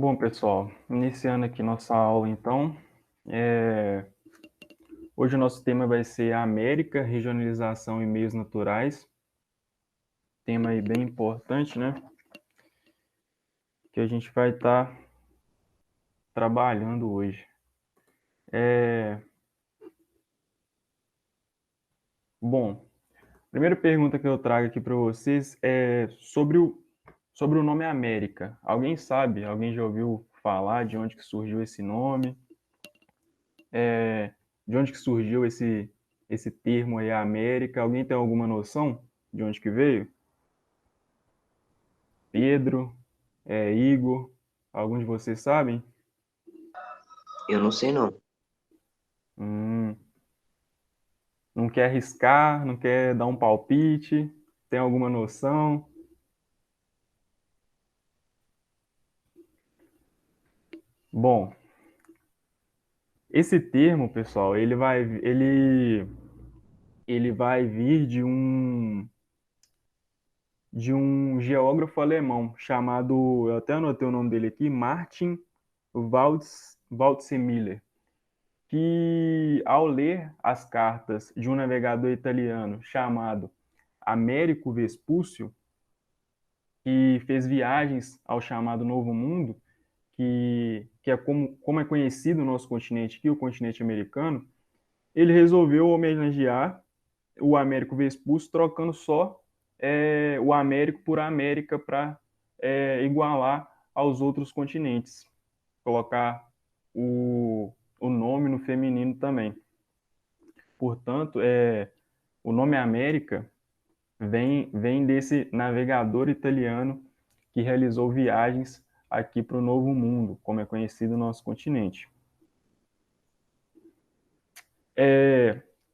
Bom, pessoal, iniciando aqui nossa aula, então, hoje o nosso tema vai ser a América, regionalização e meios naturais. Tema aí bem importante, né? Que a gente vai estar trabalhando hoje. Bom, a primeira pergunta que eu trago aqui para vocês é sobre o nome América. Alguém sabe? Alguém já ouviu falar de onde que surgiu esse nome? De onde que surgiu esse termo aí, América? Alguém tem alguma noção de onde que veio? Pedro, Igor, alguns de vocês sabem? Eu não sei não. Hum, não quer arriscar, não quer dar um palpite? Tem alguma noção? Bom, esse termo, pessoal, ele vai vir de um geógrafo alemão chamado, eu até anotei o nome dele aqui, Martin Waldseemüller, que ao ler as cartas de um navegador italiano chamado Américo Vespúcio, que fez viagens ao chamado Novo Mundo, que é como é conhecido o nosso continente aqui, o continente americano, ele resolveu homenagear o Américo Vespúcio, trocando só o Américo por América para igualar aos outros continentes, colocar o nome no feminino também. Portanto, o nome América vem desse navegador italiano que realizou viagens aqui para o Novo Mundo, como é conhecido o nosso continente.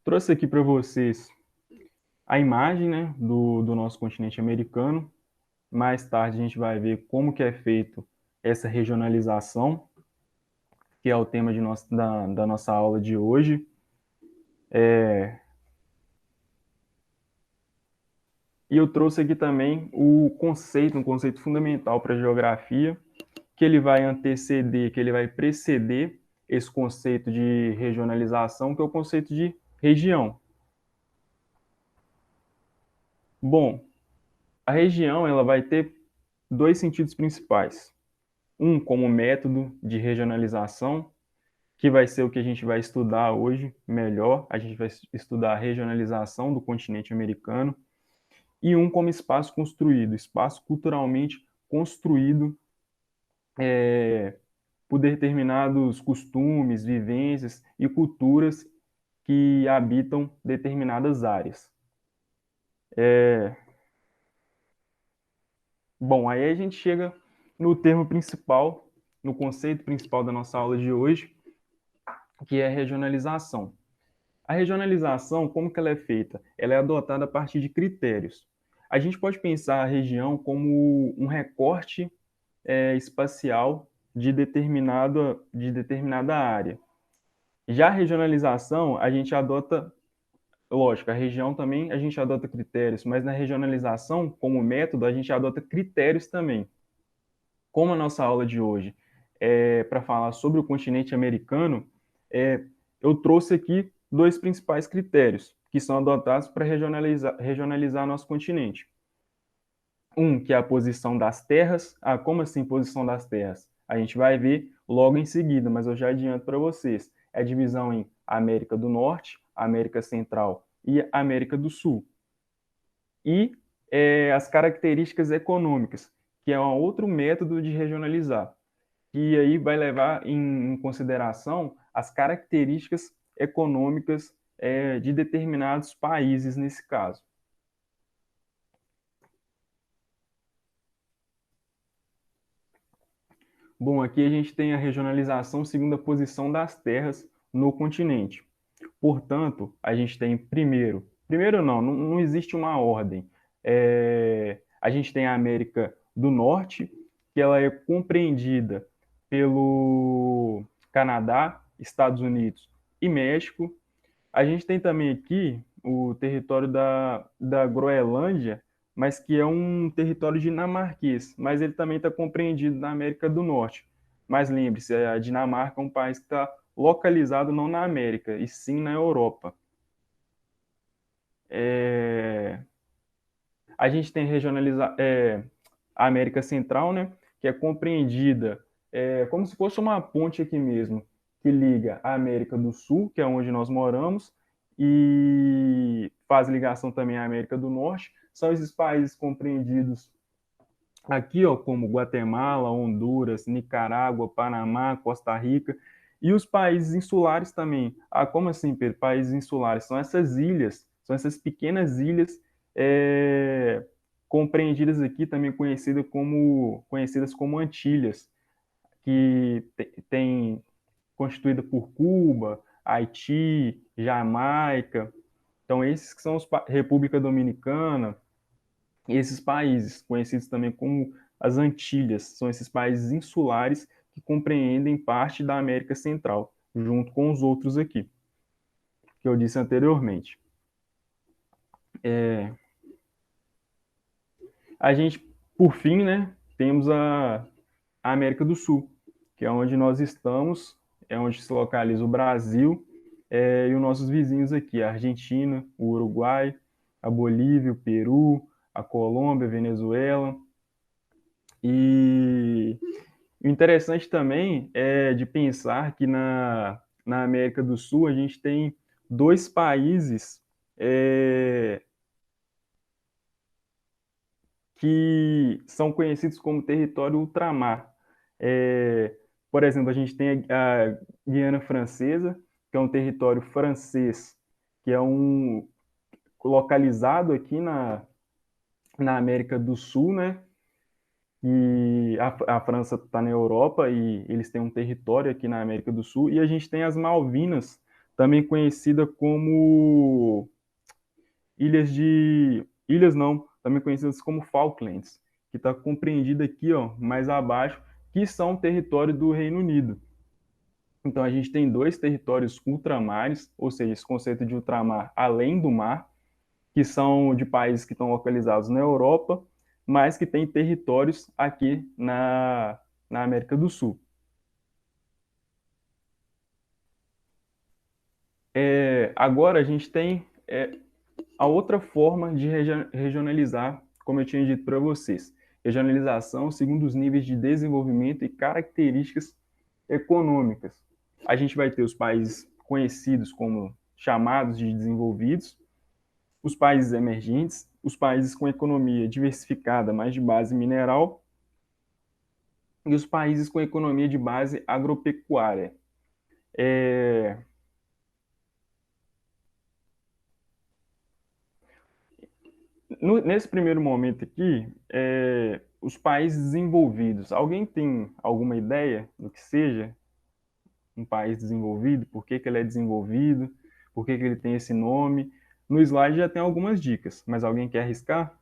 Trouxe aqui para vocês a imagem, né, do nosso continente americano. Mais tarde a gente vai ver como que é feito essa regionalização, que é o tema da nossa aula de hoje. E eu trouxe aqui também um conceito fundamental para a geografia, que ele vai anteceder, que ele vai preceder esse conceito de regionalização, que é o conceito de região. Bom, a região ela vai ter dois sentidos principais. Um como método de regionalização, que vai ser o que a gente vai estudar hoje melhor. A gente vai estudar a regionalização do continente americano. E um como espaço construído, espaço culturalmente construído por determinados costumes, vivências e culturas que habitam determinadas áreas. Bom, aí a gente chega no termo principal, no conceito principal da nossa aula de hoje, que é a regionalização. A regionalização, como que ela é feita? Ela é adotada a partir de critérios. A gente pode pensar a região como um recorte espacial de determinada área. Já a regionalização, a gente adota, lógico, a região também a gente adota critérios, mas na regionalização, como método, a gente adota critérios também. Como a nossa aula de hoje é para falar sobre o continente americano, eu trouxe aqui dois principais critérios que são adotados para regionalizar nosso continente. Um, que é a posição das terras. Ah, como assim posição das terras? A gente vai ver logo em seguida, mas eu já adianto para vocês. É a divisão em América do Norte, América Central e América do Sul. E as características econômicas, que é um outro método de regionalizar, que aí vai levar em consideração as características econômicas de determinados países nesse caso. Bom, aqui a gente tem a regionalização segundo a posição das terras no continente. Portanto, a gente tem primeiro não existe uma ordem. A gente tem a América do Norte, que ela é compreendida pelo Canadá, Estados Unidos e México. A gente tem também aqui o território da Groenlândia, mas que é um território dinamarquês, mas ele também está compreendido na América do Norte. Mas lembre-se, a Dinamarca é um país que está localizado não na América, e sim na Europa. A gente tem a América Central, né, que é compreendida como se fosse uma ponte aqui mesmo, que liga a América do Sul, que é onde nós moramos, e faz ligação também à América do Norte. São esses países compreendidos aqui, ó, como Guatemala, Honduras, Nicarágua, Panamá, Costa Rica, e os países insulares também. Ah, como assim, Pedro? Países insulares são essas ilhas, são essas pequenas ilhas é, compreendidas aqui, também conhecidas como Antilhas, que tem constituída por Cuba, Haiti, Jamaica. Então, esses que são República Dominicana, esses países, conhecidos também como as Antilhas, são esses países insulares que compreendem parte da América Central, junto com os outros aqui, que eu disse anteriormente. A gente, por fim, né, temos a América do Sul, que é onde nós estamos, é onde se localiza o Brasil e os nossos vizinhos aqui, a Argentina, o Uruguai, a Bolívia, o Peru, a Colômbia, a Venezuela. E o interessante também é de pensar que na América do Sul a gente tem dois países que são conhecidos como território ultramar. É, por exemplo, a gente tem a Guiana Francesa, que é um território francês, que é localizado aqui na América do Sul, né? E a França está na Europa e eles têm um território aqui na América do Sul. E a gente tem as Malvinas, também conhecida como ilhas não, também conhecidas como Falklands, que está compreendida aqui, ó, mais abaixo, que são território do Reino Unido. Então a gente tem dois territórios ultramares, ou seja, esse conceito de ultramar além do mar, que são de países que estão localizados na Europa, mas que têm territórios aqui na América do Sul. Agora a gente tem a outra forma de regionalizar, como eu tinha dito para vocês. Regionalização segundo os níveis de desenvolvimento e características econômicas. A gente vai ter os países conhecidos como chamados de desenvolvidos, os países emergentes, os países com economia diversificada, mas de base mineral, e os países com economia de base agropecuária. Nesse primeiro momento aqui, os países desenvolvidos. Alguém tem alguma ideia do que seja um país desenvolvido? Por que ele é desenvolvido? Por que ele tem esse nome? No slide já tem algumas dicas, mas alguém quer arriscar?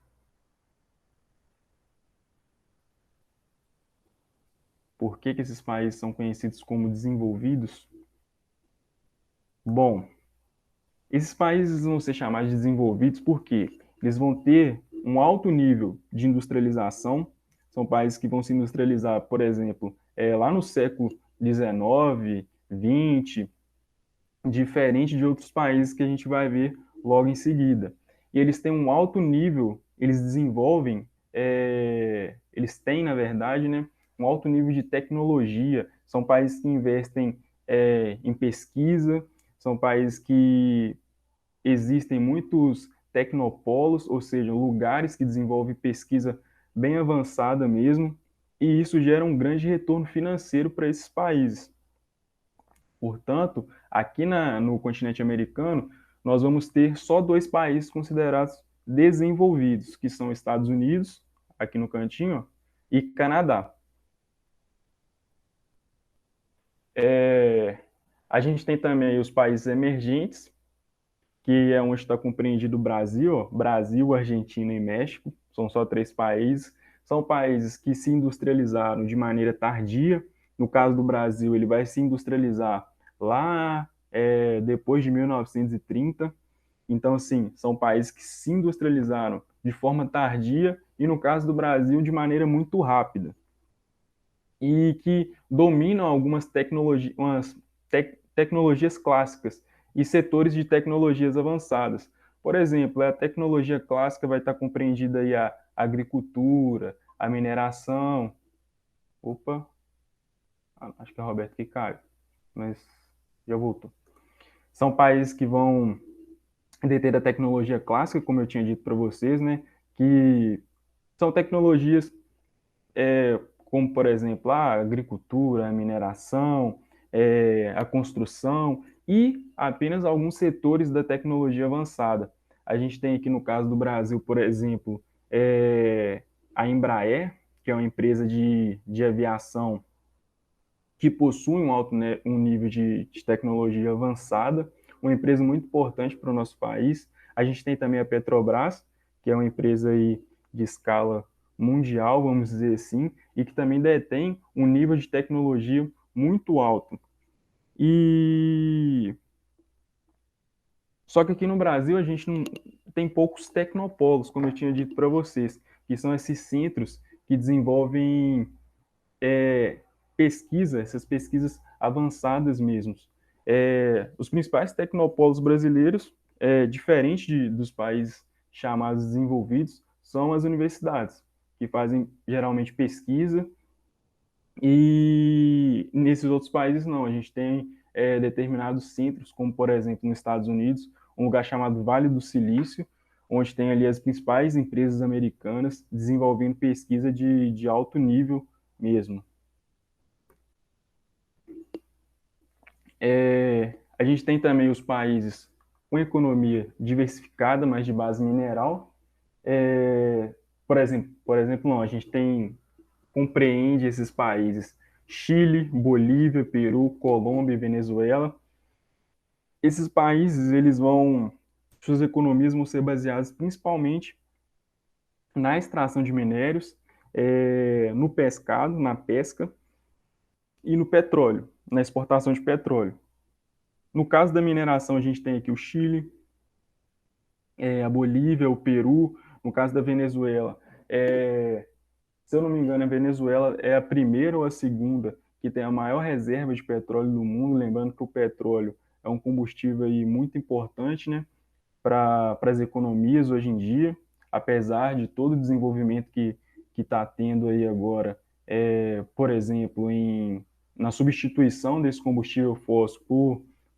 Por que esses países são conhecidos como desenvolvidos? Bom, esses países vão ser chamados de desenvolvidos porque eles vão ter um alto nível de industrialização. São países que vão se industrializar, por exemplo, lá no século XIX, XX, diferente de outros países que a gente vai ver logo em seguida. E eles têm um alto nível, eles desenvolvem, eles têm, na verdade, né, um alto nível de tecnologia. São países que investem em pesquisa, são países que existem muitos tecnopolos, ou seja, lugares que desenvolvem pesquisa bem avançada mesmo, e isso gera um grande retorno financeiro para esses países. Portanto, aqui no continente americano, nós vamos ter só dois países considerados desenvolvidos, que são Estados Unidos, aqui no cantinho, e Canadá. A gente tem também os países emergentes, que é onde está compreendido o Brasil, ó, Brasil, Argentina e México, são só três países. São países que se industrializaram de maneira tardia. No caso do Brasil, ele vai se industrializar lá depois de 1930. Então, assim, são países que se industrializaram de forma tardia e, no caso do Brasil, de maneira muito rápida. e que dominam algumas tecnologias clássicas e setores de tecnologias avançadas. Por exemplo, a tecnologia clássica vai estar compreendida aí a agricultura, a mineração. Opa, acho que é o Roberto que caiu, mas já voltou. São países que vão deter a tecnologia clássica, como eu tinha dito para vocês, né? Que são tecnologias como, por exemplo, a agricultura, a mineração, a construção e apenas alguns setores da tecnologia avançada. A gente tem aqui no caso do Brasil, por exemplo, a Embraer, que é uma empresa de aviação que possui um nível de tecnologia avançada, uma empresa muito importante para o nosso país. A gente tem também a Petrobras, que é uma empresa aí de escala mundial, vamos dizer assim, e que também detém um nível de tecnologia muito alto. E só que aqui no Brasil a gente não tem poucos tecnopolos, como eu tinha dito para vocês, que são esses centros que desenvolvem essas pesquisas avançadas mesmo. Os principais tecnopolos brasileiros, diferente dos países chamados desenvolvidos, são as universidades, que fazem geralmente pesquisa, e nesses outros países não. A gente tem determinados centros, como por exemplo nos Estados Unidos, um lugar chamado Vale do Silício, onde tem ali as principais empresas americanas desenvolvendo pesquisa de alto nível mesmo. A gente tem também os países com economia diversificada, mas de base mineral. É, por exemplo, não, a gente compreende esses países: Chile, Bolívia, Peru, Colômbia e Venezuela. Esses países, suas economias vão ser baseadas principalmente na extração de minérios, no pescado, na pesca e no petróleo, na exportação de petróleo. No caso da mineração, a gente tem aqui o Chile, a Bolívia, o Peru. No caso da Venezuela, se eu não me engano, a Venezuela é a primeira ou a segunda que tem a maior reserva de petróleo do mundo. Lembrando que o petróleo é um combustível aí muito importante, né, para as economias hoje em dia, apesar de todo o desenvolvimento que está tendo aí agora, por exemplo, na substituição desse combustível fóssil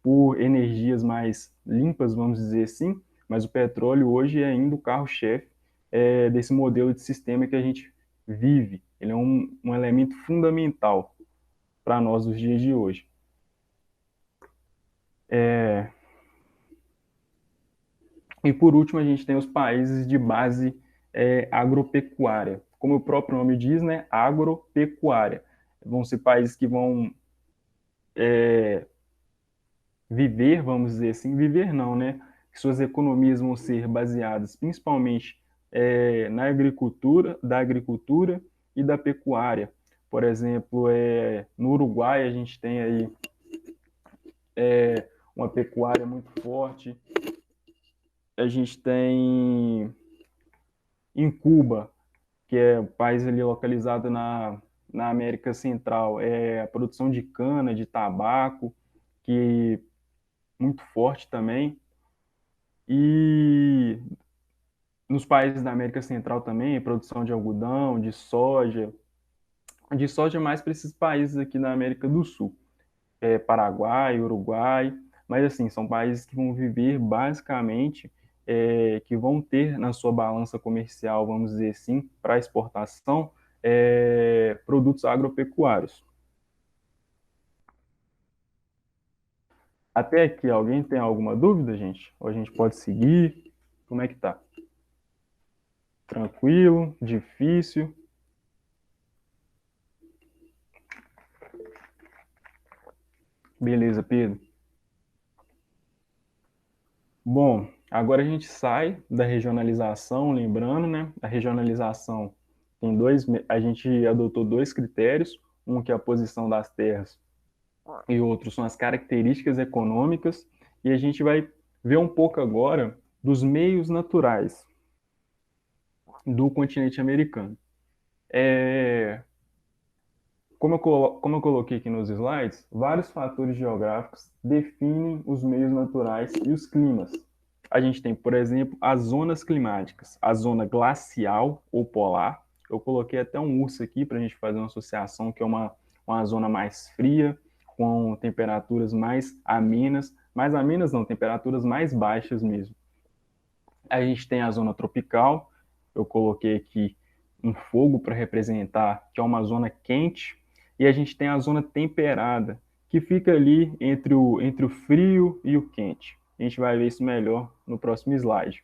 por energias mais limpas, vamos dizer assim, mas o petróleo hoje é ainda o carro-chefe desse modelo de sistema que a gente vive. Ele é um elemento fundamental para nós nos dias de hoje. E por último, a gente tem os países de base agropecuária. Como o próprio nome diz, né, agropecuária. Vão ser países que vão viver, vamos dizer assim, viver não, né? Que suas economias vão ser baseadas principalmente da agricultura e da pecuária. Por exemplo, no Uruguai a gente tem aí uma pecuária muito forte. A gente tem em Cuba, que é um país ali localizado na América Central, a produção de cana, de tabaco, que é muito forte também. E nos países da América Central também, produção de algodão, de soja mais para esses países aqui da América do Sul, Paraguai, Uruguai, mas assim, são países que vão viver basicamente, que vão ter na sua balança comercial, vamos dizer assim, para exportação, produtos agropecuários. Até aqui, alguém tem alguma dúvida, gente? Ou a gente pode seguir? Como é que tá? Tranquilo? Difícil? Beleza, Pedro. Bom, agora a gente sai da regionalização, lembrando, né? A regionalização a gente adotou dois critérios, um que é a posição das terras e outro são as características econômicas, e a gente vai ver um pouco agora dos meios naturais do continente americano. como eu coloquei aqui nos slides, vários fatores geográficos definem os meios naturais e os climas. A gente tem, por exemplo, as zonas climáticas, a zona glacial ou polar. Eu coloquei até um urso aqui para a gente fazer uma associação, que é uma zona mais fria, com temperaturas mais amenas não, temperaturas mais baixas mesmo. A gente tem a zona tropical, eu coloquei aqui um fogo para representar, que é uma zona quente, e a gente tem a zona temperada, que fica ali entre o frio e o quente. A gente vai ver isso melhor no próximo slide.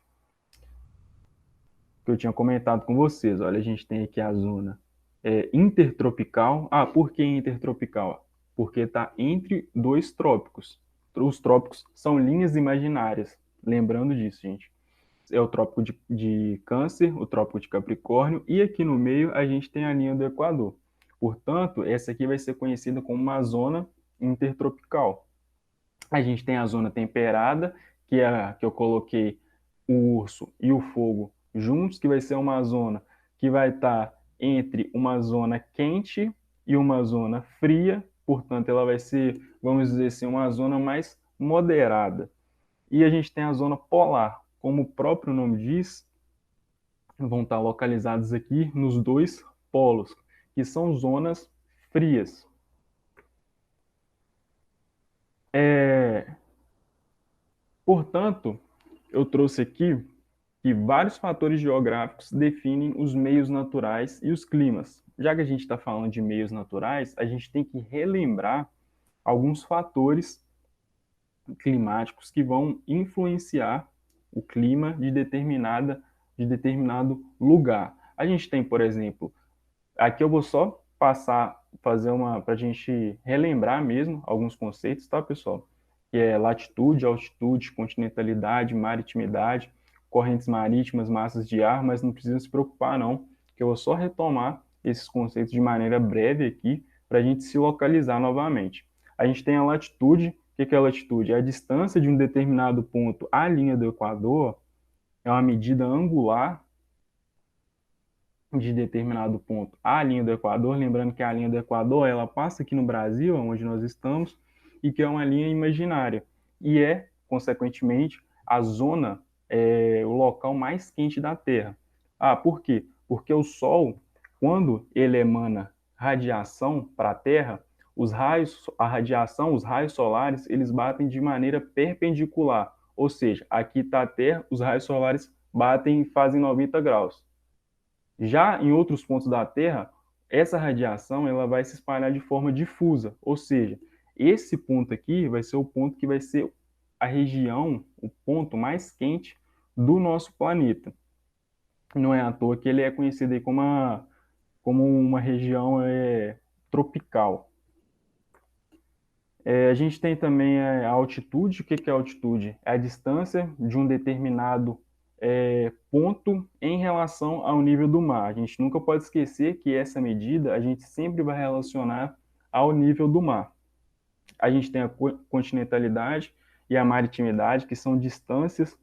Que eu tinha comentado com vocês. Olha, a gente tem aqui a zona intertropical. Ah, por que intertropical? Porque está entre dois trópicos. Os trópicos são linhas imaginárias. Lembrando disso, gente. É o trópico de Câncer, o trópico de Capricórnio, e aqui no meio a gente tem a linha do Equador. Portanto, essa aqui vai ser conhecida como uma zona intertropical. A gente tem a zona temperada, que é a que eu coloquei o urso e o fogo juntos, que vai ser uma zona que vai estar entre uma zona quente e uma zona fria, portanto, ela vai ser, vamos dizer assim, uma zona mais moderada. E a gente tem a zona polar, como o próprio nome diz, vão estar localizados aqui nos dois polos, que são zonas frias. Portanto, eu trouxe aqui que vários fatores geográficos definem os meios naturais e os climas. Já que a gente está falando de meios naturais, a gente tem que relembrar alguns fatores climáticos que vão influenciar o clima de determinado lugar. A gente tem, por exemplo, aqui eu vou só fazer para a gente relembrar mesmo alguns conceitos, tá, pessoal? Que é latitude, altitude, continentalidade, maritimidade, correntes marítimas, massas de ar, mas não precisa se preocupar, não, que eu vou só retomar esses conceitos de maneira breve aqui, para a gente se localizar novamente. A gente tem a latitude. O que é a latitude? É a distância de um determinado ponto à linha do Equador, é uma medida angular de determinado ponto à linha do Equador, lembrando que a linha do Equador ela passa aqui no Brasil, onde nós estamos, e que é uma linha imaginária, e é, consequentemente, a zona, o local mais quente da Terra. Ah, por quê? Porque o Sol, quando ele emana radiação para a Terra, a radiação, os raios solares, eles batem de maneira perpendicular, ou seja, aqui está a Terra, os raios solares batem e fazem 90 graus. Já em outros pontos da Terra, essa radiação ela vai se espalhar de forma difusa, ou seja, esse ponto aqui vai ser o ponto que vai ser a região, o ponto mais quente do nosso planeta. Não é à toa que ele é conhecido aí como uma região tropical. A gente tem também a altitude. O que é a altitude? É a distância de um determinado ponto em relação ao nível do mar. A gente nunca pode esquecer que essa medida a gente sempre vai relacionar ao nível do mar. A gente tem a continentalidade e a maritimidade, que são distâncias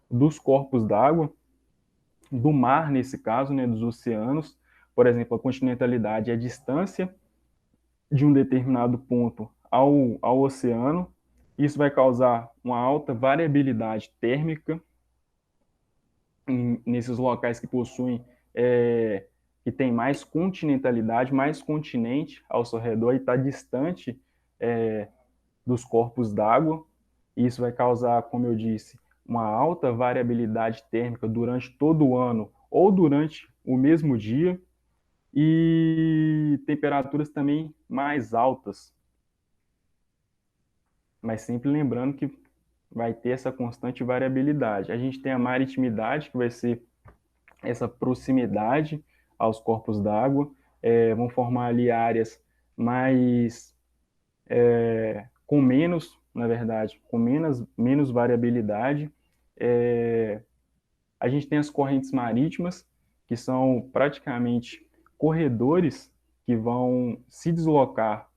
dos corpos d'água, do mar nesse caso, né, dos oceanos. Por exemplo, a continentalidade é a distância de um determinado ponto ao oceano. Isso vai causar uma alta variabilidade térmica nesses locais que possuem, que tem mais continentalidade, mais continente ao seu redor e está distante dos corpos d'água. Isso vai causar, como eu disse, uma alta variabilidade térmica durante todo o ano ou durante o mesmo dia e temperaturas também mais altas. Mas sempre lembrando que vai ter essa constante variabilidade. A gente tem a maritimidade, que vai ser essa proximidade aos corpos d'água, vão formar ali áreas mais com menos, na verdade, com menos variabilidade. A gente tem as correntes marítimas, que são praticamente corredores que vão se deslocar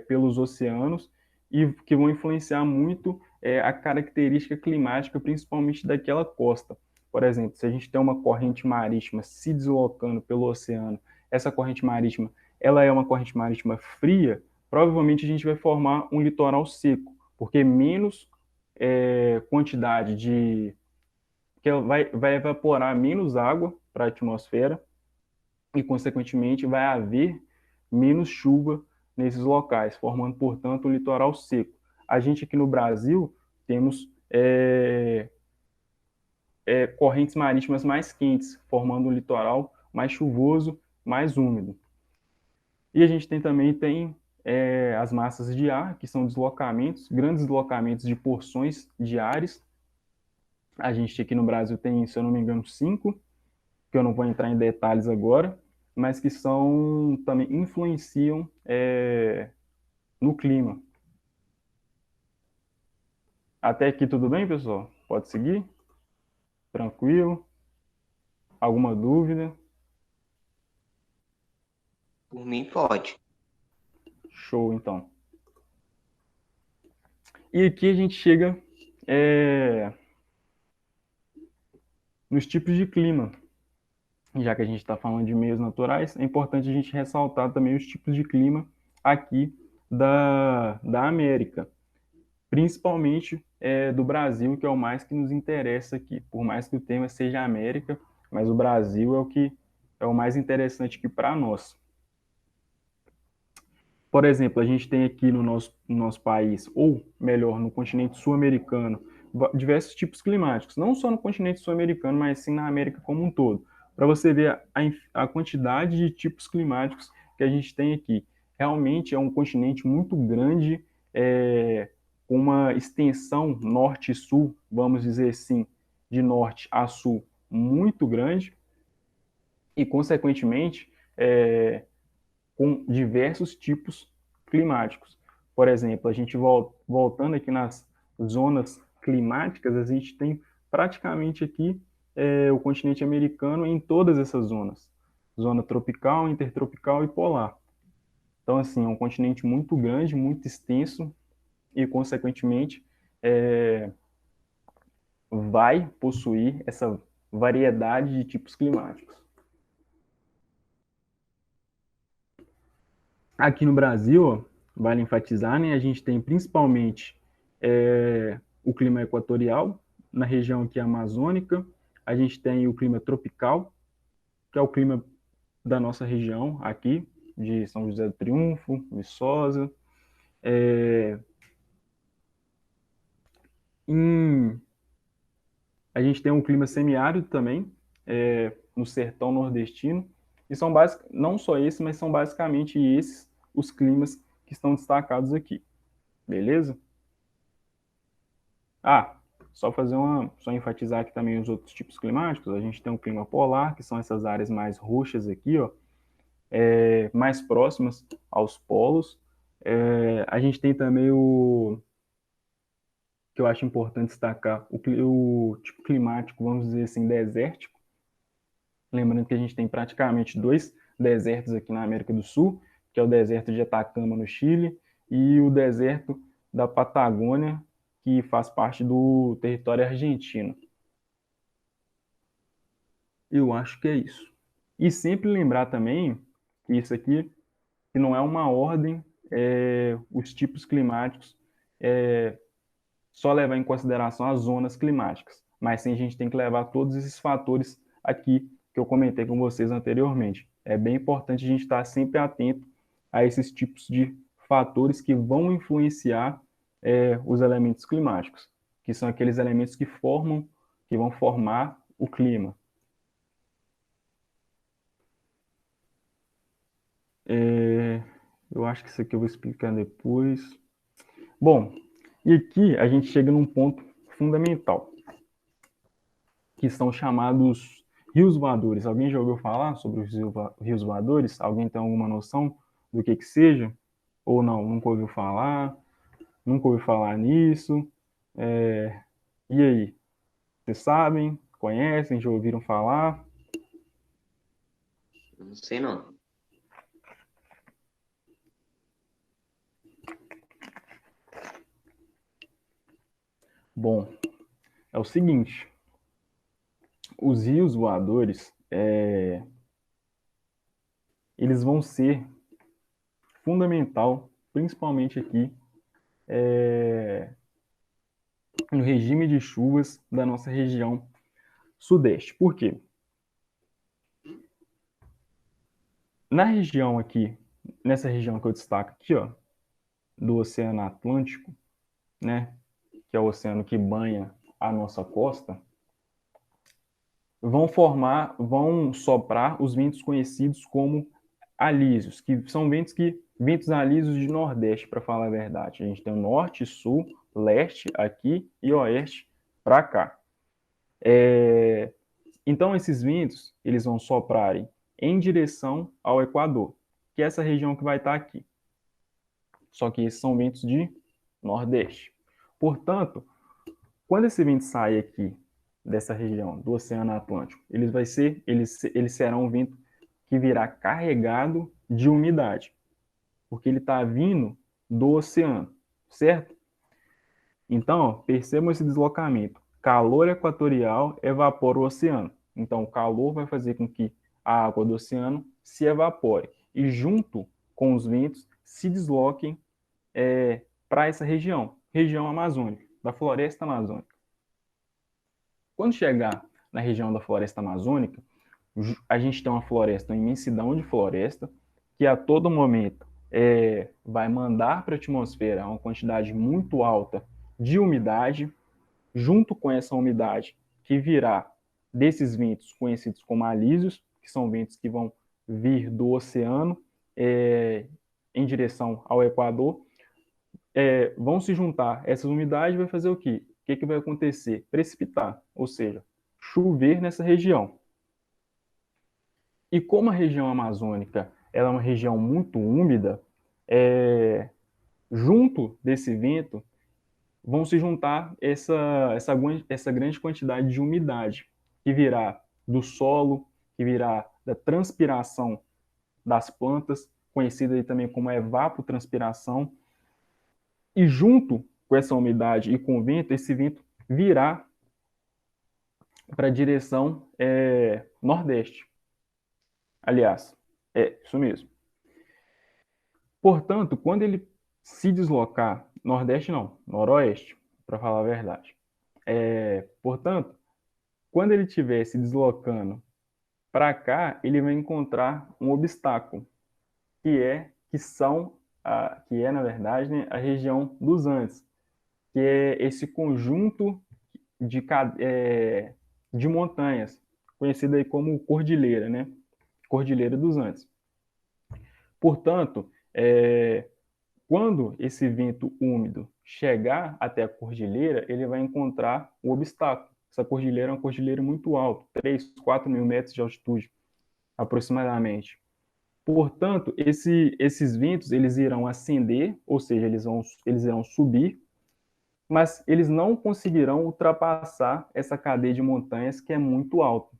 pelos oceanos e que vão influenciar muito a característica climática, principalmente daquela costa. Por exemplo, se a gente tem uma corrente marítima se deslocando pelo oceano, essa corrente marítima ela é uma corrente marítima fria, provavelmente a gente vai formar um litoral seco, porque menos quantidade de... que ela vai evaporar menos água para a atmosfera e, consequentemente, vai haver menos chuva nesses locais, formando, portanto, um litoral seco. A gente aqui no Brasil temos correntes marítimas mais quentes, formando um litoral mais chuvoso, mais úmido. E a gente tem as massas de ar, que são deslocamentos, grandes deslocamentos de porções de ares. A gente aqui no Brasil tem, se eu não me engano, 5, que eu não vou entrar em detalhes agora, mas que são também influenciam no clima. Até aqui tudo bem, pessoal? Pode seguir? Tranquilo? Alguma dúvida? Por mim, pode. Show, então. E aqui a gente chega nos tipos de clima. Já que a gente está falando de meios naturais, é importante a gente ressaltar também os tipos de clima aqui da América, principalmente do Brasil, que é o mais que nos interessa aqui. Por mais que o tema seja América, mas o Brasil é o que é o mais interessante aqui para nós. Por exemplo, a gente tem aqui no nosso país, ou melhor, no continente sul-americano, diversos tipos climáticos, não só no continente sul-americano, mas sim na América como um todo, para você ver a quantidade de tipos climáticos que a gente tem aqui. Realmente é um continente muito grande, com uma extensão norte e sul, vamos dizer assim, de norte a sul, muito grande, e, consequentemente, com diversos tipos climáticos. Por exemplo, a gente voltando aqui nas zonas climáticas, a gente tem praticamente aqui o continente americano em todas essas zonas. Zona tropical, intertropical e polar. Então, assim, é um continente muito grande, muito extenso e, consequentemente, vai possuir essa variedade de tipos climáticos. Aqui no Brasil, ó, vale enfatizar, né, a gente tem principalmente o clima equatorial, na região aqui amazônica, a gente tem o clima tropical, que é o clima da nossa região aqui, de São José do Triunfo, Viçosa. A gente tem um clima semiárido também, no sertão nordestino, e são não só esses, mas são basicamente esses os climas que estão destacados aqui, beleza? Ah, só enfatizar aqui também os outros tipos climáticos. A gente tem o clima polar, que são essas áreas mais roxas aqui, ó, mais próximas aos polos. A gente tem também que eu acho importante destacar, o tipo climático, vamos dizer assim, desértico. Lembrando que a gente tem praticamente 2 desertos aqui na América do Sul, que é o deserto de Atacama, no Chile, e o deserto da Patagônia, que faz parte do território argentino. Eu acho que é isso. E sempre lembrar também que isso aqui que não é uma ordem, os tipos climáticos, só levar em consideração as zonas climáticas, mas sim a gente tem que levar todos esses fatores aqui que eu comentei com vocês anteriormente. É bem importante a gente estar sempre atento a esses tipos de fatores que vão influenciar os elementos climáticos, que são aqueles elementos que vão formar o clima. Eu acho que isso aqui eu vou explicar depois. Bom, e aqui a gente chega num ponto fundamental, que são chamados rios voadores. Alguém já ouviu falar sobre os rios voadores? Alguém tem alguma noção do que seja? Ou não, nunca ouviu falar? Nunca ouviu falar nisso? E aí? Vocês sabem? Conhecem? Já ouviram falar? Não sei não. Bom, é o seguinte, os rios voadores, eles vão ser fundamental, principalmente aqui no regime de chuvas da nossa região sudeste. Por quê? Na região aqui, nessa região que eu destaco aqui, ó, do Oceano Atlântico, né, que é o oceano que banha a nossa costa, vão soprar os ventos conhecidos como alísios, que são ventos alísios de nordeste, para falar a verdade. A gente tem o norte, sul, leste aqui e oeste para cá. Então esses ventos, eles vão soprarem em direção ao Equador, que é essa região que vai estar aqui. Só que esses são ventos de nordeste. Portanto, quando esse vento sai aqui dessa região do Oceano Atlântico, eles serão um vento que virá carregado de umidade, porque ele está vindo do oceano, certo? Então, ó, percebam esse deslocamento. Calor equatorial evapora o oceano. Então, o calor vai fazer com que a água do oceano se evapore e, junto com os ventos, se desloquem para essa região amazônica, da floresta amazônica. Quando chegar na região da floresta amazônica, a gente tem uma floresta, uma imensidão de floresta, que a todo momento vai mandar para a atmosfera uma quantidade muito alta de umidade, junto com essa umidade que virá desses ventos conhecidos como alísios, que são ventos que vão vir do oceano em direção ao Equador, vão se juntar essas umidades e vai fazer o quê? O que vai acontecer? Precipitar, ou seja, chover nessa região. E como a região amazônica ela é uma região muito úmida, junto desse vento vão se juntar essa grande quantidade de umidade que virá do solo, que virá da transpiração das plantas, conhecida aí também como evapotranspiração, e junto com essa umidade e com o vento, esse vento virá para a direção nordeste. Aliás, isso mesmo. Portanto, quando ele se deslocar, nordeste não, noroeste, para falar a verdade. Portanto, quando ele estiver se deslocando para cá, ele vai encontrar um obstáculo, que é na verdade, né, a região dos Andes, que é esse conjunto de montanhas, conhecida aí como cordilheira, né? Cordilheira dos Andes. Portanto, quando esse vento úmido chegar até a cordilheira, ele vai encontrar um obstáculo. Essa cordilheira é uma cordilheira muito alta, 3, 4 mil metros de altitude, aproximadamente. Portanto, esses ventos eles irão ascender, ou seja, eles irão subir, mas eles não conseguirão ultrapassar essa cadeia de montanhas que é muito alta.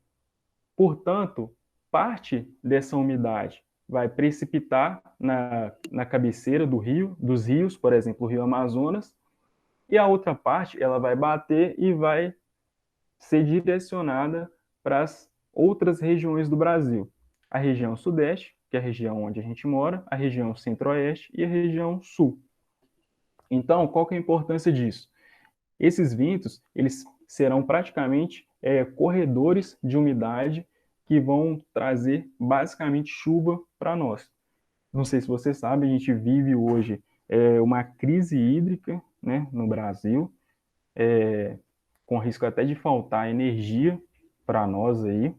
Portanto, parte dessa umidade vai precipitar na cabeceira dos rios, por exemplo, o Rio Amazonas, e a outra parte ela vai bater e vai ser direcionada para as outras regiões do Brasil. A região sudeste, que é a região onde a gente mora, a região centro-oeste e a região sul. Então, qual que é a importância disso? Esses ventos, eles serão praticamente corredores de umidade que vão trazer basicamente chuva para nós. Não sei se você sabe, a gente vive hoje uma crise hídrica, né, no Brasil, com risco até de faltar energia para nós aí.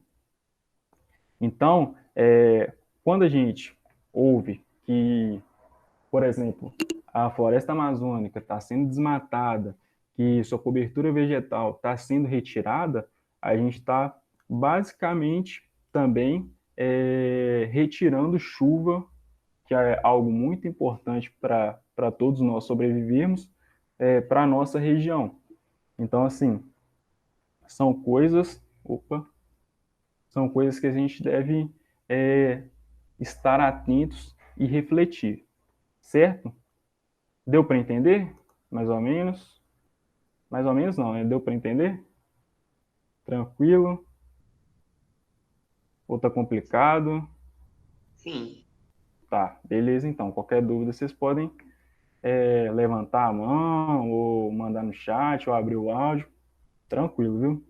Então, quando a gente ouve que, por exemplo, a floresta amazônica está sendo desmatada, que sua cobertura vegetal está sendo retirada, a gente está basicamente também retirando chuva, que é algo muito importante para todos nós sobrevivermos, para a nossa região. Então, assim, são coisas, são coisas que a gente deve estar atentos e refletir, certo? Deu para entender? Mais ou menos? Mais ou menos não, né? Deu para entender? Tranquilo? Ou tá complicado? Sim. Tá, beleza então. Qualquer dúvida vocês podem levantar a mão, ou mandar no chat, ou abrir o áudio. Tranquilo, viu?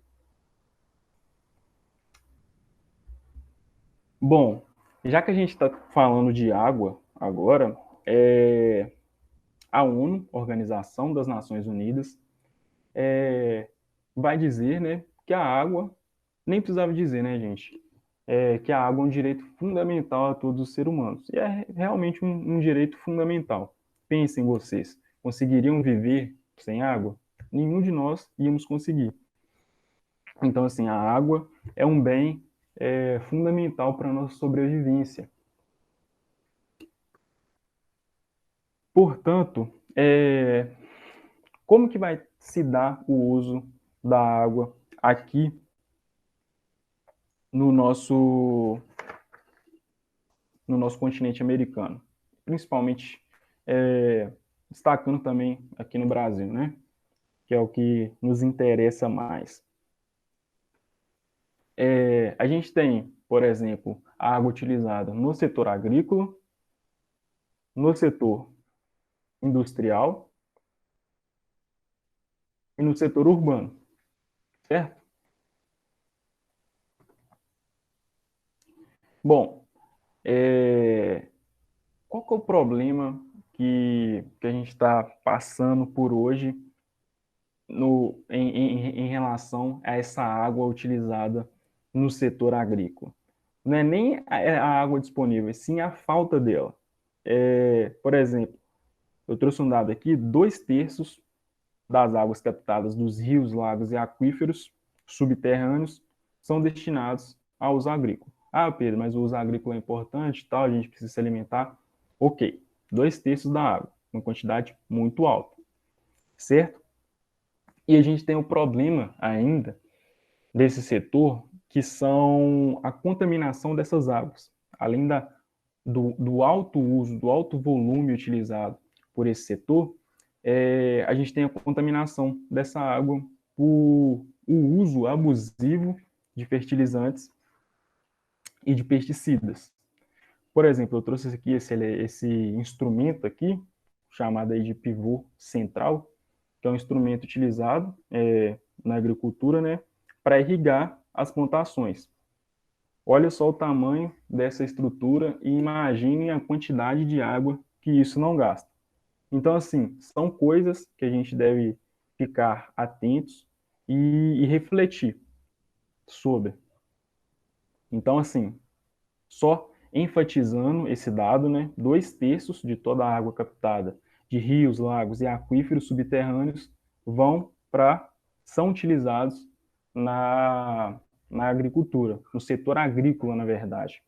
Bom, já que a gente está falando de água agora, a ONU, Organização das Nações Unidas, vai dizer, né, que a água, nem precisava dizer, né, gente, que a água é um direito fundamental a todos os seres humanos. E é realmente um direito fundamental. Pensem vocês, conseguiriam viver sem água? Nenhum de nós íamos conseguir. Então, assim, a água é um bem fundamental para a nossa sobrevivência. Portanto, como que vai se dar o uso da água aqui no nosso continente americano? Principalmente destacando também aqui no Brasil, né? Que é o que nos interessa mais. A gente tem, por exemplo, a água utilizada no setor agrícola, no setor industrial e no setor urbano, certo? Bom, qual que é o problema que a gente está passando por hoje em relação a essa água utilizada no setor agrícola? Não é nem a água disponível, sim a falta dela. Por exemplo, eu trouxe um dado aqui: 2/3 das águas captadas dos rios, lagos e aquíferos subterrâneos são destinados ao uso agrícola. Ah, Pedro, mas o uso agrícola é importante, tal, a gente precisa se alimentar. Ok, 2/3 da água, uma quantidade muito alta, certo? E a gente tem um problema ainda desse setor, que são a contaminação dessas águas. Além do alto uso, do alto volume utilizado por esse setor, a gente tem a contaminação dessa água por o uso abusivo de fertilizantes e de pesticidas. Por exemplo, eu trouxe aqui esse instrumento aqui, chamado aí de pivô central, que é um instrumento utilizado na agricultura, né, para irrigar as plantações. Olha só o tamanho dessa estrutura e imagine a quantidade de água que isso não gasta. Então, assim, são coisas que a gente deve ficar atentos e refletir sobre. Então, assim, só enfatizando esse dado, né, 2/3 de toda a água captada de rios, lagos e aquíferos subterrâneos são utilizados na agricultura, no setor agrícola, na verdade.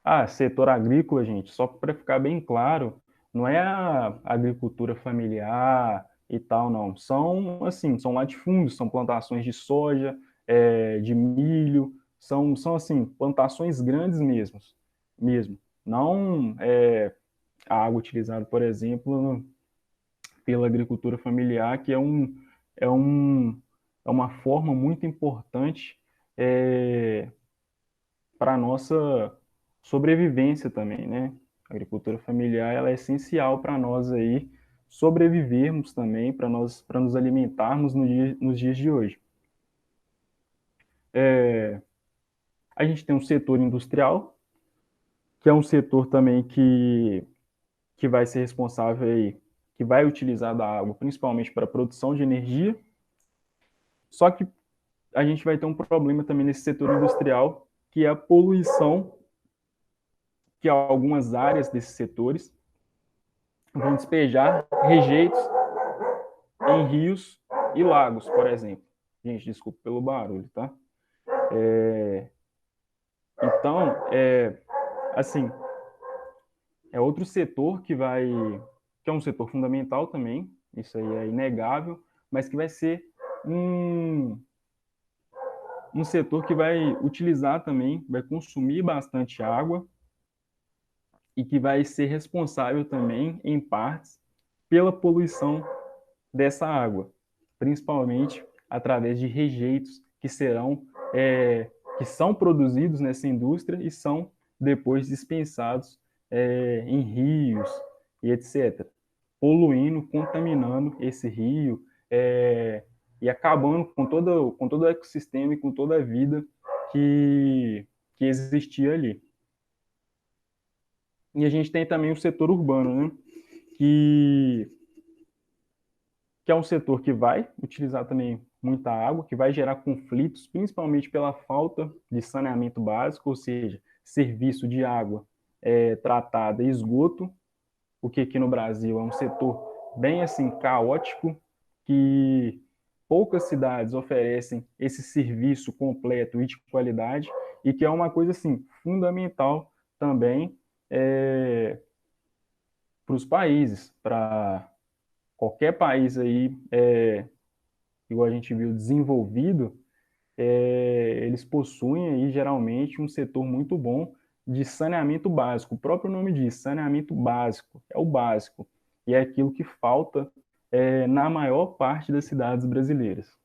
Ah, setor agrícola, gente, só para ficar bem claro, não é a agricultura familiar e tal, não. São, assim, são latifúndios, são plantações de soja, de milho, são assim, plantações grandes mesmo. Não a água utilizada, por exemplo, pela agricultura familiar, que é, um, é uma forma muito importante para a nossa sobrevivência também, né? A agricultura familiar ela é essencial para nós aí sobrevivermos também, para nos alimentarmos nos dias de hoje. A gente tem um setor industrial, que é um setor também que vai ser responsável aí, que vai utilizar da água principalmente para a produção de energia. Só que a gente vai ter um problema também nesse setor industrial, que é a poluição que algumas áreas desses setores vão despejar rejeitos em rios e lagos, por exemplo. Gente, desculpa pelo barulho, tá? Então, assim, é outro setor que é um setor fundamental também, isso aí é inegável, mas que vai ser um setor que vai utilizar também, vai consumir bastante água e que vai ser responsável também, em partes, pela poluição dessa água, principalmente através de rejeitos que são produzidos nessa indústria e são depois dispensados em rios e etc., poluindo, contaminando esse rio e acabando com todo o ecossistema e com toda a vida que existia ali. E a gente tem também o setor urbano, né? que, que é um setor que vai utilizar também muita água, que vai gerar conflitos, principalmente pela falta de saneamento básico, ou seja, serviço de água tratada e esgoto, o que aqui no Brasil é um setor bem assim caótico, que poucas cidades oferecem esse serviço completo e de qualidade, e que é uma coisa assim fundamental também para os países, para qualquer país aí, igual a gente viu, desenvolvido, eles possuem aí geralmente um setor muito bom de saneamento básico. O próprio nome diz, saneamento básico, é o básico. E é aquilo que falta na maior parte das cidades brasileiras.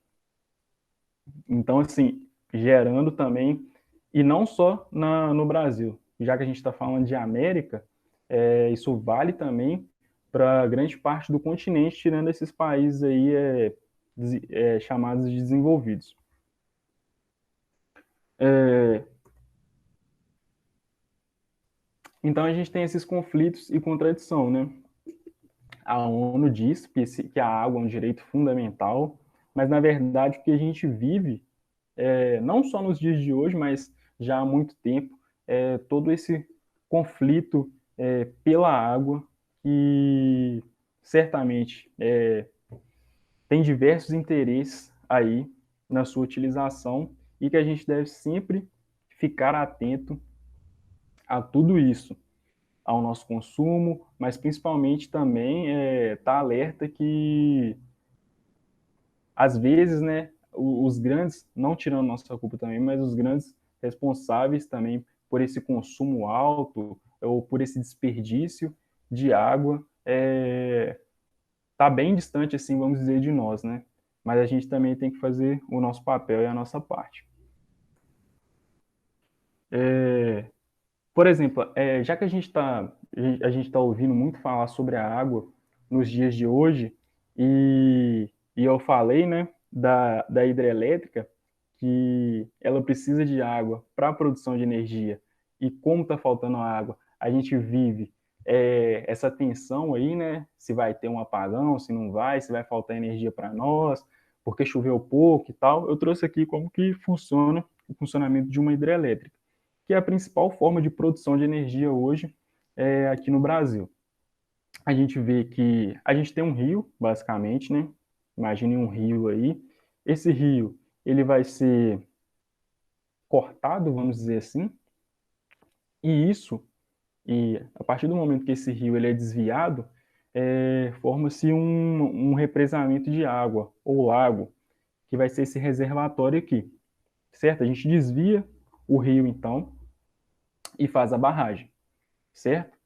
Então, assim, gerando também, e não só no Brasil, já que a gente está falando de América, isso vale também para grande parte do continente, tirando esses países aí chamados de desenvolvidos. Então a gente tem esses conflitos e contradição, né? A ONU diz que a água é um direito fundamental, mas na verdade o que a gente vive, não só nos dias de hoje, mas já há muito tempo, todo esse conflito pela água, que certamente tem diversos interesses aí na sua utilização e que a gente deve sempre ficar atento a tudo isso, ao nosso consumo, mas principalmente também tá alerta que às vezes, né, os grandes, não tirando nossa culpa também, mas os grandes responsáveis também por esse consumo alto ou por esse desperdício de água tá bem distante, assim, vamos dizer, de nós, né? Mas a gente também tem que fazer o nosso papel e a nossa parte. Por exemplo, já que a gente tá ouvindo muito falar sobre a água nos dias de hoje, e eu falei, né, da hidrelétrica, que ela precisa de água para a produção de energia, e como está faltando água, a gente vive essa tensão aí, né, se vai ter um apagão, se não vai, se vai faltar energia para nós, porque choveu pouco e tal. Eu trouxe aqui como que funciona o funcionamento de uma hidrelétrica, que é a principal forma de produção de energia hoje aqui no Brasil. A gente vê que a gente tem um rio, basicamente, né? Imagine um rio aí. Esse rio, ele vai ser cortado, vamos dizer assim, e a partir do momento que esse rio ele é desviado, forma-se um represamento de água, ou lago, que vai ser esse reservatório aqui, certo? A gente desvia o rio, então, e faz a barragem, certo?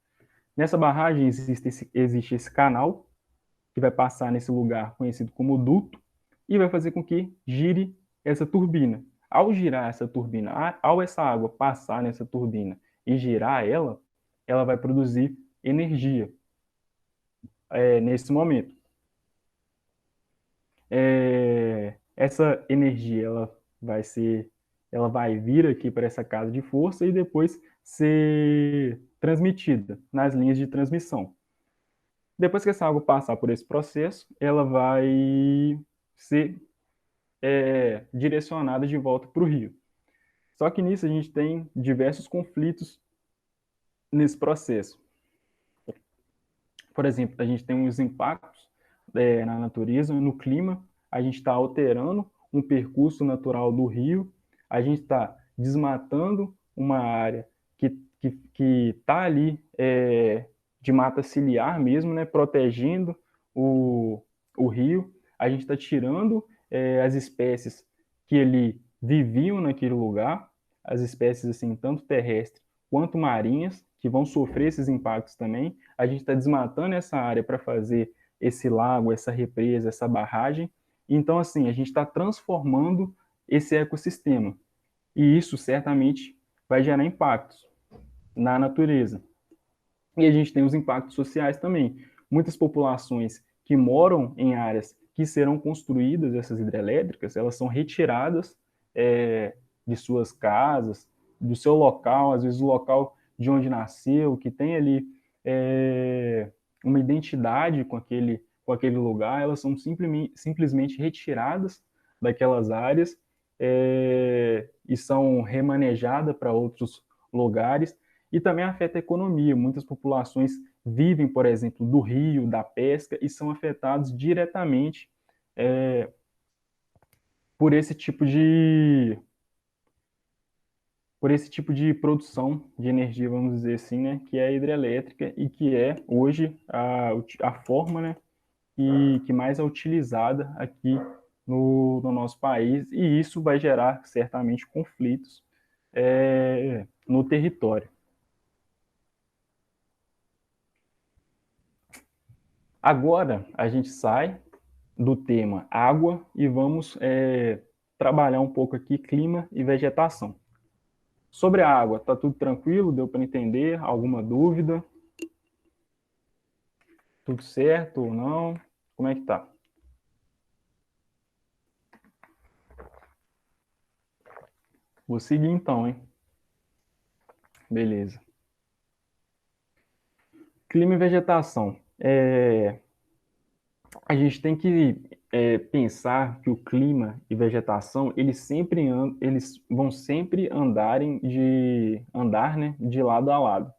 Nessa barragem existe esse canal que vai passar nesse lugar conhecido como duto e vai fazer com que gire essa turbina. Ao girar essa turbina, ao essa água passar nessa turbina e girar ela, ela vai produzir energia nesse momento. Essa energia ela vai vir aqui para essa casa de força e depois ser transmitida nas linhas de transmissão. Depois que essa água passar por esse processo, ela vai ser direcionada de volta para o rio. Só que nisso a gente tem diversos conflitos nesse processo. Por exemplo, a gente tem uns impactos na natureza, no clima, a gente está alterando um percurso natural do rio, a gente está desmatando uma área que está ali de mata ciliar mesmo, né, protegendo o rio, a gente está tirando as espécies que ali viviam naquele lugar, as espécies assim, tanto terrestres quanto marinhas, que vão sofrer esses impactos também. A gente está desmatando essa área para fazer esse lago, essa represa, essa barragem. Então, assim, a gente está transformando esse ecossistema. E isso certamente vai gerar impactos. na natureza. E a gente tem os impactos sociais também. Muitas populações que moram em áreas que serão construídas, essas hidrelétricas, elas são retiradas de suas casas, do seu local, às vezes o local de onde nasceu, que tem ali uma identidade com aquele lugar, elas são simplesmente retiradas daquelas áreas e são remanejadas para outros lugares, e também afeta a economia. Muitas populações vivem, por exemplo, do rio, da pesca, e são afetados diretamente por esse tipo de produção de energia, vamos dizer assim, né, que é a hidrelétrica e que é hoje a forma, né, que mais é utilizada aqui no nosso país, e isso vai gerar certamente conflitos no território. Agora a gente sai do tema água e vamos trabalhar um pouco aqui clima e vegetação. Sobre a água, tá tudo tranquilo? Deu para entender? Alguma dúvida? Tudo certo ou não? Como é que tá? Vou seguir então, hein? Beleza. Clima e vegetação. A gente tem que pensar que o clima e vegetação eles vão sempre andar, né, de lado a lado.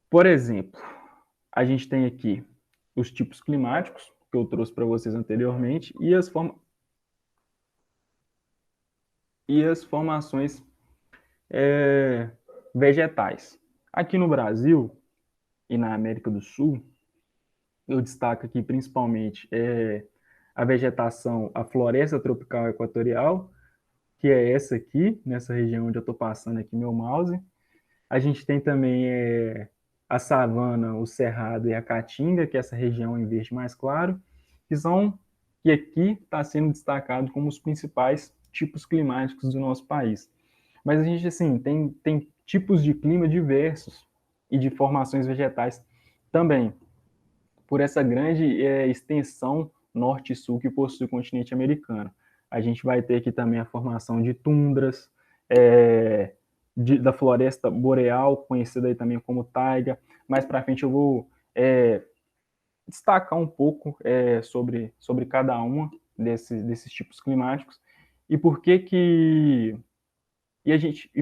Por exemplo, a gente tem aqui os tipos climáticos que eu trouxe para vocês anteriormente e as formações vegetais. Aqui no Brasil e na América do Sul, eu destaco aqui principalmente a vegetação, a floresta tropical equatorial, que é essa aqui, nessa região onde eu estou passando aqui meu mouse. A gente tem também a savana, o cerrado e a caatinga, que é essa região em verde mais claro, que aqui está sendo destacado como os principais tipos climáticos do nosso país. Mas a gente, assim, tem tipos de clima diversos e de formações vegetais também, por essa grande extensão norte e sul que possui o continente americano. A gente vai ter aqui também a formação de tundras, da floresta boreal, conhecida aí também como taiga. Mais para frente eu vou destacar um pouco sobre cada uma desses tipos climáticos e por que que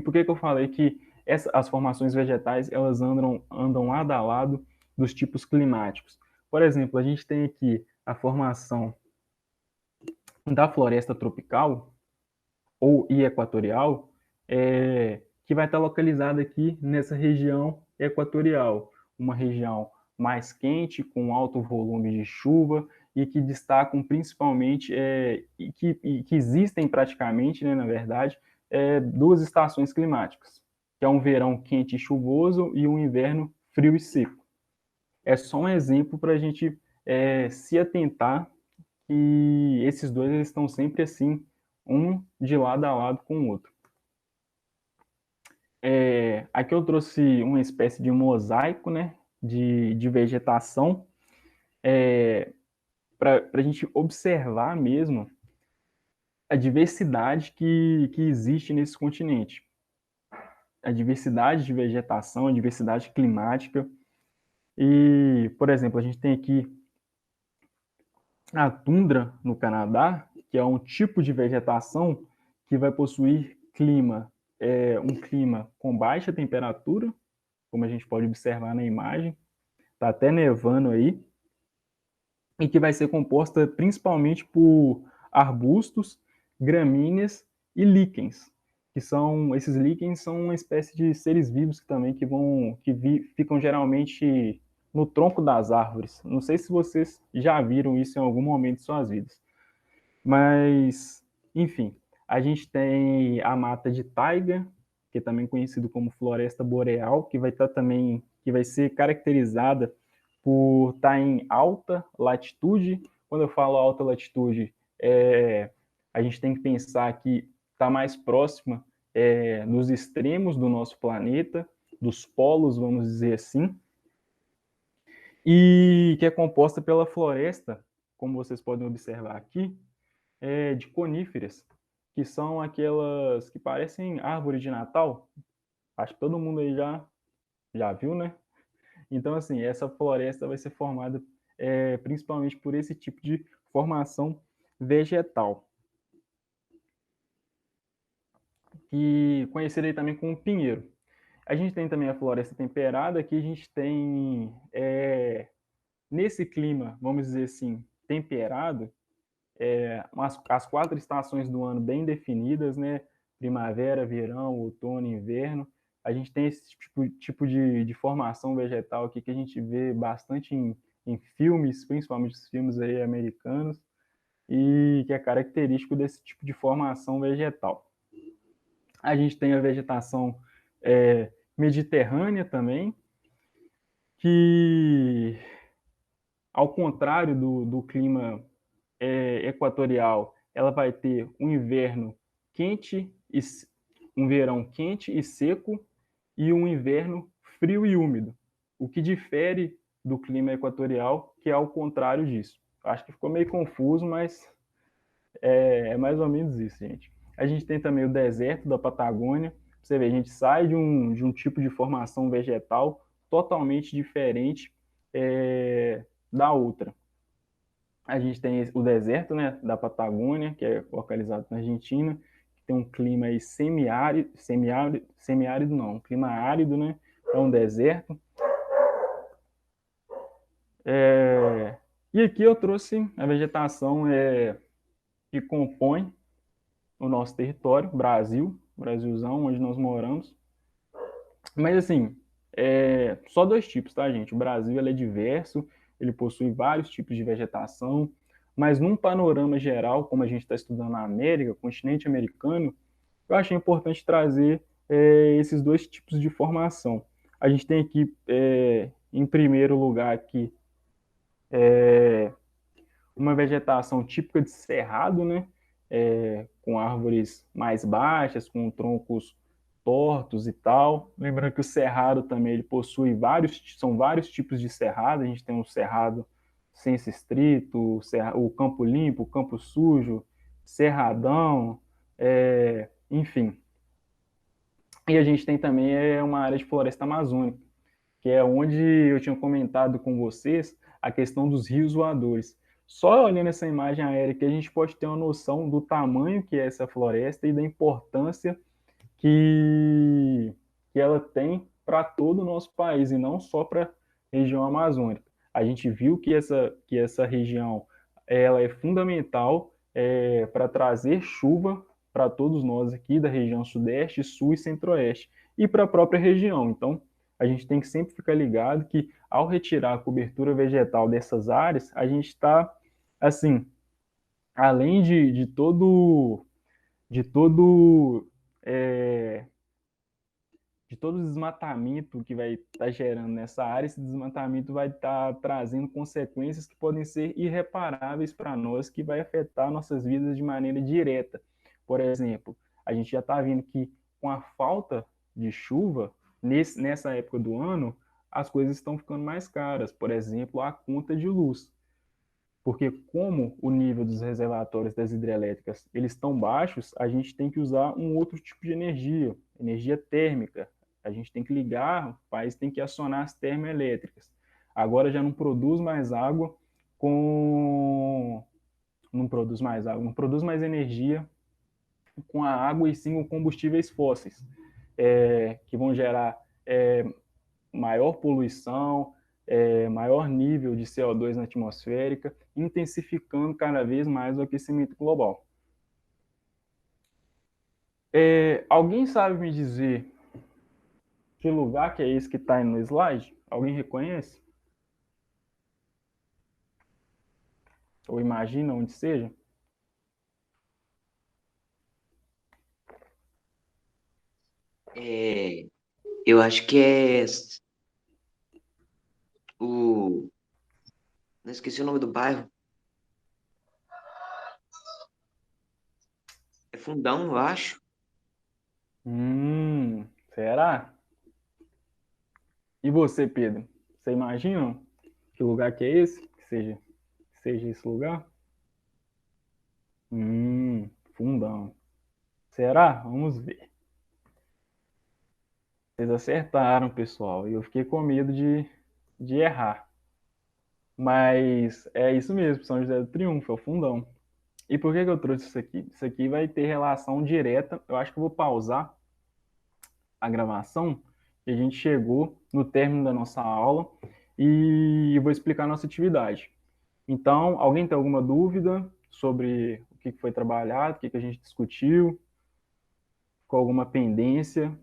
por que que eu falei que as formações vegetais elas andam lado a lado dos tipos climáticos. Por exemplo, a gente tem aqui a formação da floresta tropical ou equatorial, que vai estar localizada aqui nessa região equatorial, uma região mais quente, com alto volume de chuva e que destacam principalmente, que existem praticamente, né, na verdade, duas estações climáticas, que é um verão quente e chuvoso e um inverno frio e seco. É só um exemplo para a gente se atentar que esses dois eles estão sempre assim, um de lado a lado com o outro. Aqui eu trouxe uma espécie de mosaico, né, de vegetação, para a gente observar mesmo a diversidade que existe nesse continente. A diversidade de vegetação, a diversidade climática. E, por exemplo, a gente tem aqui a tundra no Canadá, que é um tipo de vegetação que vai possuir um clima com baixa temperatura, como a gente pode observar na imagem, está até nevando aí, e que vai ser composta principalmente por arbustos, gramíneas e líquens, esses líquens são uma espécie de seres vivos ficam geralmente no tronco das árvores. Não sei se vocês já viram isso em algum momento de suas vidas. Mas, enfim, a gente tem a mata de taiga, que é também conhecido como floresta boreal, que vai ser caracterizada por estar em alta latitude. Quando eu falo alta latitude, a gente tem que pensar que está mais próxima dos extremos do nosso planeta, dos polos, vamos dizer assim, e que é composta pela floresta, como vocês podem observar aqui, de coníferas, que são aquelas que parecem árvore de Natal. Acho que todo mundo aí já viu, né? Então, assim, essa floresta vai ser formada principalmente por esse tipo de formação vegetal, que conhecida aí também como pinheiro. A gente tem também a floresta temperada, que a gente tem, nesse clima, vamos dizer assim, temperado, as 4 estações do ano bem definidas, né? Primavera, verão, outono, inverno. A gente tem esse tipo de formação vegetal aqui que a gente vê bastante em filmes, principalmente os filmes aí americanos, e que é característico desse tipo de formação vegetal. A gente tem a vegetação mediterrânea também, que, ao contrário do clima equatorial, ela vai ter um inverno quente, um verão quente e seco, e um inverno frio e úmido, o que difere do clima equatorial, que é ao contrário disso. Acho que ficou meio confuso, mas é mais ou menos isso, gente. A gente tem também o deserto da Patagônia. Você vê, a gente sai de um tipo de formação vegetal totalmente diferente da outra. A gente tem o deserto, né, da Patagônia, que é localizado na Argentina, que tem um clima aí semiárido não, um clima árido, né, é um deserto. E aqui eu trouxe a vegetação que compõe o nosso território, Brasilzão, onde nós moramos. Mas assim, só 2 tipos, tá, gente? O Brasil ele é diverso, ele possui vários tipos de vegetação, mas num panorama geral, como a gente está estudando a América, continente americano, eu achei importante trazer esses 2 tipos de formação. A gente tem aqui, em primeiro lugar, aqui, uma vegetação típica de cerrado, né? Com árvores mais baixas, com troncos tortos e tal. Lembrando que o cerrado também ele possui são vários tipos de cerrado. A gente tem o cerrado senso estrito, o campo limpo, o campo sujo, cerradão, enfim. E a gente tem também uma área de floresta amazônica, que é onde eu tinha comentado com vocês a questão dos rios voadores. Só olhando essa imagem aérea que a gente pode ter uma noção do tamanho que é essa floresta e da importância que, que ela tem para todo o nosso país e não só para a região amazônica. A gente viu que essa região ela é fundamental para trazer chuva para todos nós aqui da região sudeste, sul e centro-oeste e para a própria região. Então, a gente tem que sempre ficar ligado que ao retirar a cobertura vegetal dessas áreas, a gente está, assim, além de todo é, de todo o desmatamento que vai estar gerando nessa área, esse desmatamento vai estar trazendo consequências que podem ser irreparáveis para nós, que vai afetar nossas vidas de maneira direta. Por exemplo, a gente já está vendo que com a falta de chuva, nessa época do ano, as coisas estão ficando mais caras. Por exemplo, a conta de luz. Porque como o nível dos reservatórios das hidrelétricas eles estão baixos, a gente tem que usar um outro tipo de energia térmica. A gente tem que ligar, o país tem que acionar as termoelétricas. Agora já não produz mais água com não produz mais água, não produz mais energia com a água e sim com combustíveis fósseis, que vão gerar maior poluição, maior nível de CO2 na atmosférica, intensificando cada vez mais o aquecimento global. Alguém sabe me dizer que lugar que é esse que está aí no slide? Alguém reconhece? Ou imagina onde seja? É, eu acho que é o. Não esqueci o nome do bairro. É Fundão, eu acho. Será? E você, Pedro? Você imagina que lugar que é esse? Que seja esse lugar? Fundão. Será? Vamos ver. Vocês acertaram, pessoal. E eu fiquei com medo de errar. Mas é isso mesmo, São José do Triunfo, é o fundão. E por que eu trouxe isso aqui? Isso aqui vai ter relação direta. Eu acho que eu vou pausar a gravação e a gente chegou no término da nossa aula e eu vou explicar a nossa atividade. Então, alguém tem alguma dúvida sobre o que foi trabalhado, o que a gente discutiu? Ficou alguma pendência?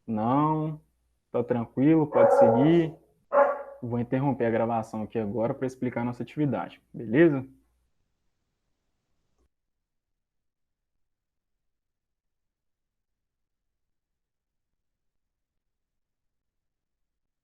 Não? Tá tranquilo? Pode seguir. Vou interromper a gravação aqui agora para explicar a nossa atividade, beleza?